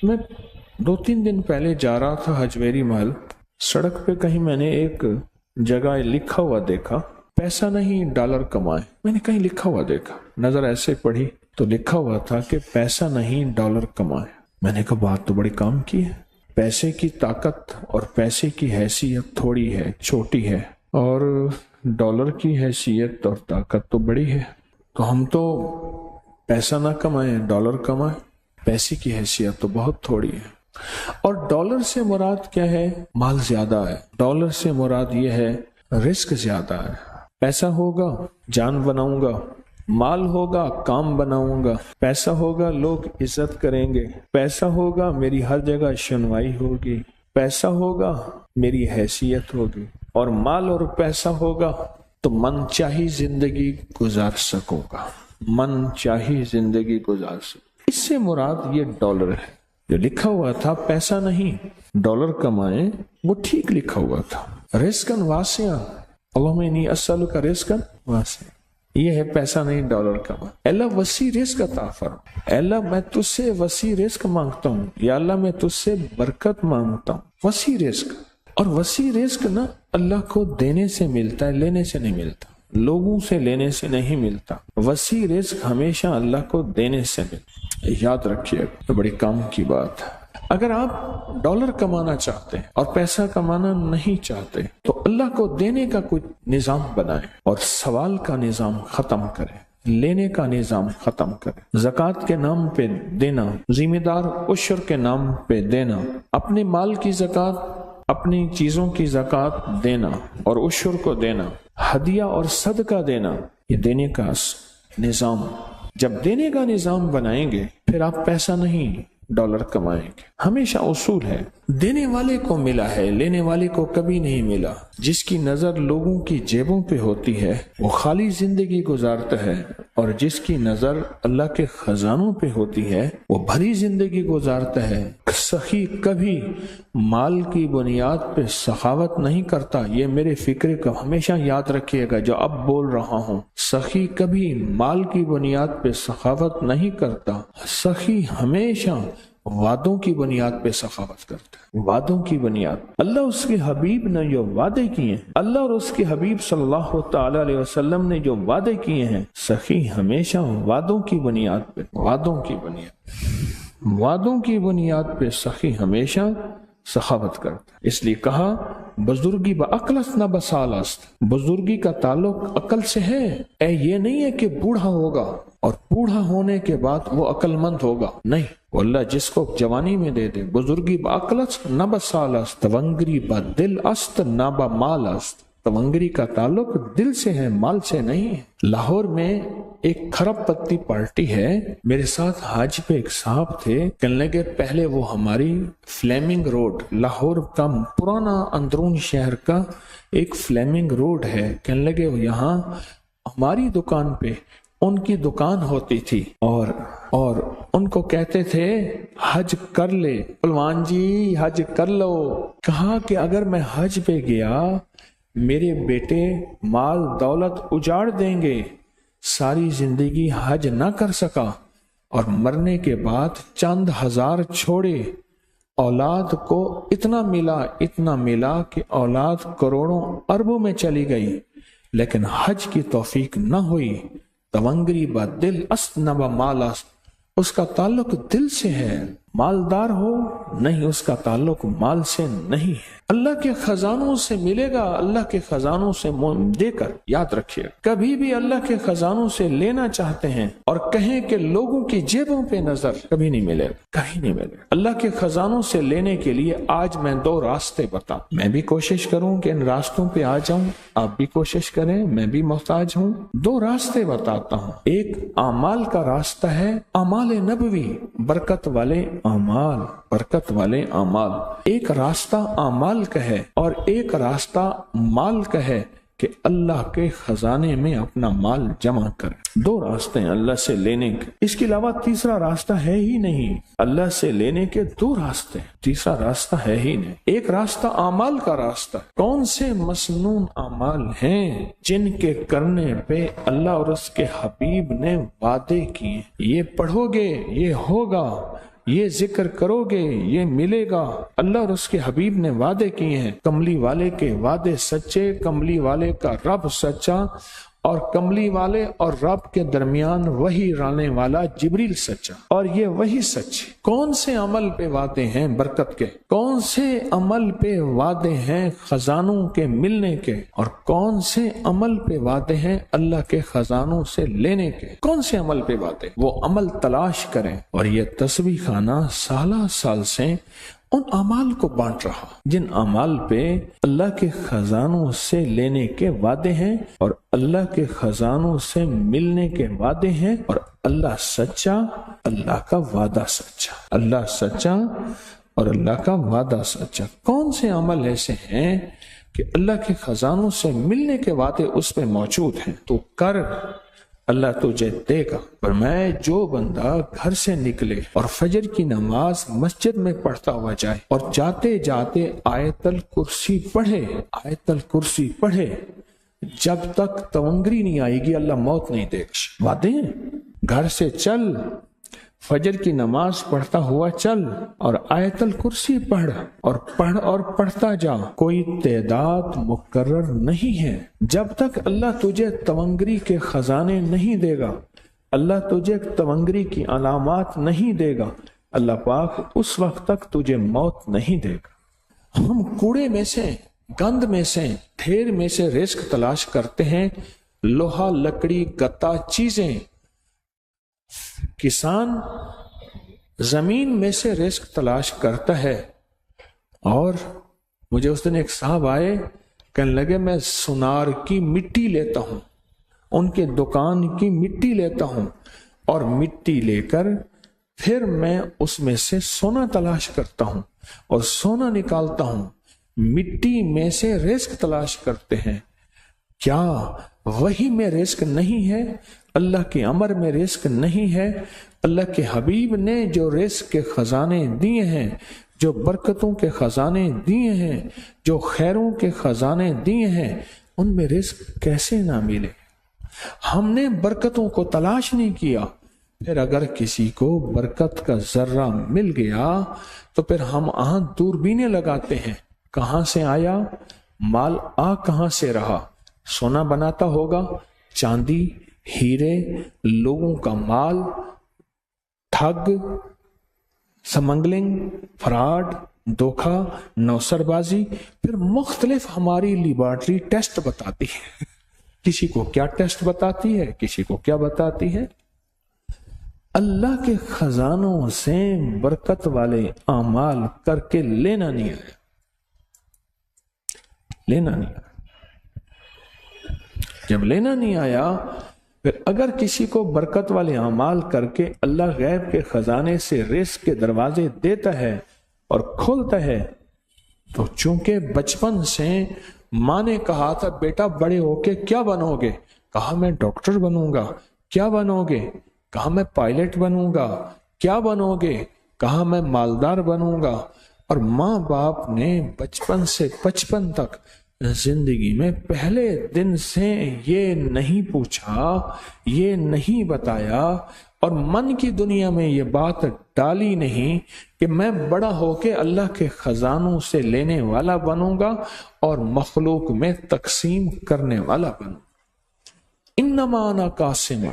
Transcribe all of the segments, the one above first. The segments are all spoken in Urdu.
میں 2-3 دن پہلے جا رہا تھا حجویری محل، سڑک پہ کہیں میں نے ایک جگہ لکھا ہوا دیکھا، پیسہ نہیں ڈالر کمائے۔ میں نے کہیں لکھا ہوا دیکھا، نظر ایسے پڑھی تو لکھا ہوا تھا کہ پیسہ نہیں ڈالر کمائے۔ میں نے کہا بات تو بڑی کام کی ہے، پیسے کی طاقت اور پیسے کی حیثیت تھوڑی ہے، چھوٹی ہے، اور ڈالر کی حیثیت اور طاقت تو بڑی ہے۔ تو ہم تو پیسہ نہ کمائیں، ڈالر کمائیں، پیسے کی حیثیت تو بہت تھوڑی ہے۔ اور ڈالر سے مراد کیا ہے؟ مال زیادہ ہے۔ ڈالر سے مراد یہ ہے رزق زیادہ ہے۔ پیسہ ہوگا جان بناؤں گا، مال ہوگا کام بناؤں گا، پیسہ ہوگا لوگ عزت کریں گے، پیسہ ہوگا میری ہر جگہ شنوائی ہوگی، پیسہ ہوگا میری حیثیت ہوگی، اور مال اور پیسہ ہوگا تو من چاہی زندگی گزار سکوں گا، من چاہی زندگی گزار سکوں۔ اس سے مراد یہ ڈالر ہے۔ جو لکھا ہوا تھا پیسہ نہیں ڈالر کمائیں، وہ ٹھیک لکھا ہوا تھا۔ رزقاً واسعاً، اللہم انی اسألک رزقاً واسعاً، یہ ہے پیسہ نہیں ڈالر کمائیں۔ اللہ وسیع رزق عطا فرما، اللہ میں تجھ سے وسیع رزق مانگتا ہوں، یا اللہ میں تجھ سے برکت مانگتا ہوں، وسیع رزق۔ اور وسیع رزق نا اللہ کو دینے سے ملتا ہے، لینے سے نہیں ملتا، لوگوں سے لینے سے نہیں ملتا۔ وسیع رزق ہمیشہ اللہ کو دینے سے ملتا، یاد رکھیے، تو بڑی کام کی بات ہے۔ اگر آپ ڈالر کمانا چاہتے ہیں اور پیسہ کمانا نہیں چاہتے تو اللہ کو دینے کا کوئی نظام بنائیں، اور سوال کا نظام ختم کریں، لینے کا نظام ختم کریں۔ زکوٰۃ کے نام پہ دینا، ذمہ دار عشر کے نام پہ دینا، اپنے مال کی زکوٰۃ، اپنی چیزوں کی زکوٰۃ دینا اور عشر کو دینا، ہدیہ اور صدقہ دینا، یہ دینے کا نظام۔ جب دینے کا نظام بنائیں گے پھر آپ پیسہ نہیں ڈالر کمائیں گے۔ ہمیشہ اصول ہے دینے والے کو ملا ہے، لینے والے کو کبھی نہیں ملا۔ جس کی نظر لوگوں کی جیبوں پہ ہوتی ہے وہ خالی زندگی گزارتا ہے، اور جس کی نظر اللہ کے خزانوں پہ ہوتی ہے وہ بھری زندگی گزارتا ہے۔ سخی کبھی مال کی بنیاد پہ سخاوت نہیں کرتا، یہ میرے فکر کو ہمیشہ یاد رکھیے گا جو اب بول رہا ہوں۔ سخی کبھی مال کی بنیاد پہ سخاوت نہیں کرتا، سخی ہمیشہ وعدوں کی بنیاد پہ سخاوت کرتا ہے، وعدوں کی بنیاد۔ اللہ اس کے حبیب نے جو وعدے کیے ہیں، اللہ اور اس کے حبیب صلی اللہ تعالی علیہ وسلم نے جو وعدے کیے ہیں، سخی ہمیشہ وعدوں کی بنیاد پہ، وعدوں کی بنیاد پہ سخی ہمیشہ سخاوت کرتا ہے۔ اس لیے کہا بزرگی بعقل است نہ بسال است، بزرگی کا تعلق عقل سے ہے۔ یہ نہیں ہے کہ بوڑھا ہوگا اور بوڑھا ہونے کے بعد وہ عقل مند ہوگا، نہیں، وہ اللہ جس کو جوانی میں دے دے۔ بزرگی بعقل است نہ بسال است، تونگری با دل است نہ با مال است۔ تونگری کا تعلق دل سے ہے، مال سے نہیں ہے۔ لاہور میں ایک کھرب پتی پارٹی ہے، میرے ساتھ حج پہ ایک صاحب تھے، کہنے لگے پہلے وہ ہماری فلیمنگ روڈ، لاہور کا پرانا اندرون شہر کا ایک فلیمنگ روڈ ہے، کہنے لگے یہاں ہماری دکان پہ ان کی دکان ہوتی تھی، اور ان کو کہتے تھے حج کر لے پلوان جی، حج کر لو۔ کہا کہ اگر میں حج پہ گیا میرے بیٹے مال دولت اجاڑ دیں گے، ساری زندگی حج نہ کر سکا، اور مرنے کے بعد چند ہزار چھوڑے، اولاد کو اتنا ملا کہ اولاد کروڑوں اربوں میں چلی گئی، لیکن حج کی توفیق نہ ہوئی۔ تونگری با دل است نہ با مال است، اس کا تعلق دل سے ہے، مالدار ہو نہیں، اس کا تعلق مال سے نہیں ہے۔ اللہ کے خزانوں سے ملے گا، اللہ کے خزانوں سے دے کر، یاد رکھیے کبھی بھی اللہ کے خزانوں سے لینا چاہتے ہیں اور کہیں کہ لوگوں کی جیبوں پہ نظر، کبھی نہیں ملے گا، کہیں نہیں ملے گا۔ اللہ کے خزانوں سے لینے کے لیے آج میں 2 راستے بتا، میں بھی کوشش کروں کہ ان راستوں پہ آ جاؤں، آپ بھی کوشش کریں، میں بھی محتاج ہوں۔ 2 راستے بتاتا ہوں، ایک اعمال کا راستہ ہے، اعمال نبوی، برکت والے اعمال، ایک راستہ اعمال کا ہے اور ایک راستہ مال کا ہے کہ اللہ کے خزانے میں اپنا مال جمع کرے۔ 2 راستے ہیں اللہ سے لینے کے، اس کے علاوہ تیسرا راستہ ہے ہی نہیں۔ اللہ سے لینے کے 2 راستے، تیسرا راستہ ہے ہی نہیں۔ ایک راستہ اعمال کا راستہ، کون سے مسنون اعمال ہیں جن کے کرنے پہ اللہ اور اس کے حبیب نے وعدے کیے، یہ پڑھو گے یہ ہوگا، یہ ذکر کرو گے یہ ملے گا۔ اللہ اور اس کے حبیب نے وعدے کیے ہیں، کملی والے کے وعدے سچے، کملی والے کا رب سچا، اور کملی والے اور رب کے درمیان وہی لانے والا جبریل سچا، اور یہ وہی سچ۔ کون سے عمل پہ وعدے ہیں برکت کے، کون سے عمل پہ وعدے ہیں خزانوں کے ملنے کے، اور کون سے عمل پہ وعدے ہیں اللہ کے خزانوں سے لینے کے؟ کون سے عمل پہ وعدے؟ وہ عمل تلاش کریں۔ اور یہ تسبیح خانہ سالہ سال سے ان اعمال کو بانٹ رہا جن اعمال پہ اللہ کے خزانوں سے لینے کے وعدے ہیں اور اللہ کے خزانوں سے ملنے کے وعدے ہیں، اور اللہ سچا، اللہ کا وعدہ سچا، اللہ سچا اور اللہ کا وعدہ سچا۔ کون سے عمل ایسے ہیں کہ اللہ کے خزانوں سے ملنے کے وعدے اس پہ موجود ہیں؟ تو کر، اللہ تجھے دے گا۔ پر میں جو بندہ گھر سے نکلے اور فجر کی نماز مسجد میں پڑھتا ہوا جائے اور جاتے جاتے آیت الکرسی پڑھے، آیت الکرسی پڑھے، جب تک تونگری نہیں آئے گی اللہ موت نہیں دے گا۔ وعدے ہیں۔ گھر سے چل، فجر کی نماز پڑھتا ہوا چل اور آیت الکرسی پڑھ اور پڑھتا جا۔ کوئی تعداد مقرر نہیں ہے۔ جب تک اللہ تجھے تونگری کے خزانے نہیں دے گا، اللہ تجھے تونگری کی علامات نہیں دے گا، اللہ پاک اس وقت تک تجھے موت نہیں دے گا۔ ہم کوڑے میں سے، گند میں سے، ڈھیر میں سے رزق تلاش کرتے ہیں، لوہا، لکڑی، گتا چیزیں۔ کسان زمین میں سے رزق تلاش کرتا ہے۔ اور مجھے اس دن ایک صاحب آئے، کہنے لگے میں سونار کی مٹی لیتا ہوں، ان کے دکان کی مٹی لیتا ہوں، اور مٹی لے کر پھر میں اس میں سے سونا تلاش کرتا ہوں اور سونا نکالتا ہوں۔ مٹی میں سے رزق تلاش کرتے ہیں۔ کیا وہی میں رزق نہیں ہے؟ اللہ کے امر میں رزق نہیں ہے؟ اللہ کے حبیب نے جو رزق کے خزانے دیے ہیں، جو برکتوں کے خزانے دیے ہیں، جو خیروں کے خزانے دیے ہیں، ان میں رزق کیسے نہ ملے؟ ہم نے برکتوں کو تلاش نہیں کیا۔ پھر اگر کسی کو برکت کا ذرہ مل گیا تو پھر ہم دوربینیں لگاتے ہیں، کہاں سے آیا مال، کہاں سے رہا؟ سونا بناتا ہوگا، چاندی، ہیرے، لوگوں کا مال، ٹھگ، سمگلنگ، فراڈ، دھوکہ، نوسر بازی۔ پھر مختلف ہماری لیبارٹری ٹیسٹ بتاتی ہے، کسی کو کیا ٹیسٹ بتاتی ہے، کسی کو کیا بتاتی ہے۔ اللہ کے خزانوں سے برکت والے اعمال کر کے لینا نہیں آیا، لینا نہیں آیا۔ جب لینا نہیں آیا، پھر اگر کسی کو برکت والے اعمال کر کے اللہ غیب کے خزانے سے رزق کے دروازے دیتا ہے اور کھولتا ہے، تو چونکہ بچپن سے ماں نے کہا تھا بیٹا بڑے ہو کے کیا بنو گے، کہا میں ڈاکٹر بنوں گا۔ کیا بنو گے؟ کہا میں پائلٹ بنوں گا۔ کیا بنو گے؟ کہا میں مالدار بنوں گا۔ اور ماں باپ نے بچپن سے 55 تک زندگی میں پہلے دن سے یہ نہیں پوچھا، یہ نہیں بتایا، اور من کی دنیا میں یہ بات ڈالی نہیں کہ میں بڑا ہو کے اللہ کے خزانوں سے لینے والا بنوں گا اور مخلوق میں تقسیم کرنے والا بنوں۔ انما انا قاسم،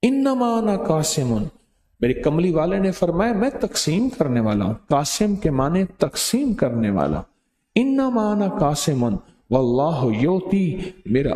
انما انا قاسم۔ میرے کملی والے نے فرمایا میں تقسیم کرنے والا ہوں۔ قاسم کے معنی تقسیم کرنے والا۔ انما انا قاسم واللہ یؤتی، میرا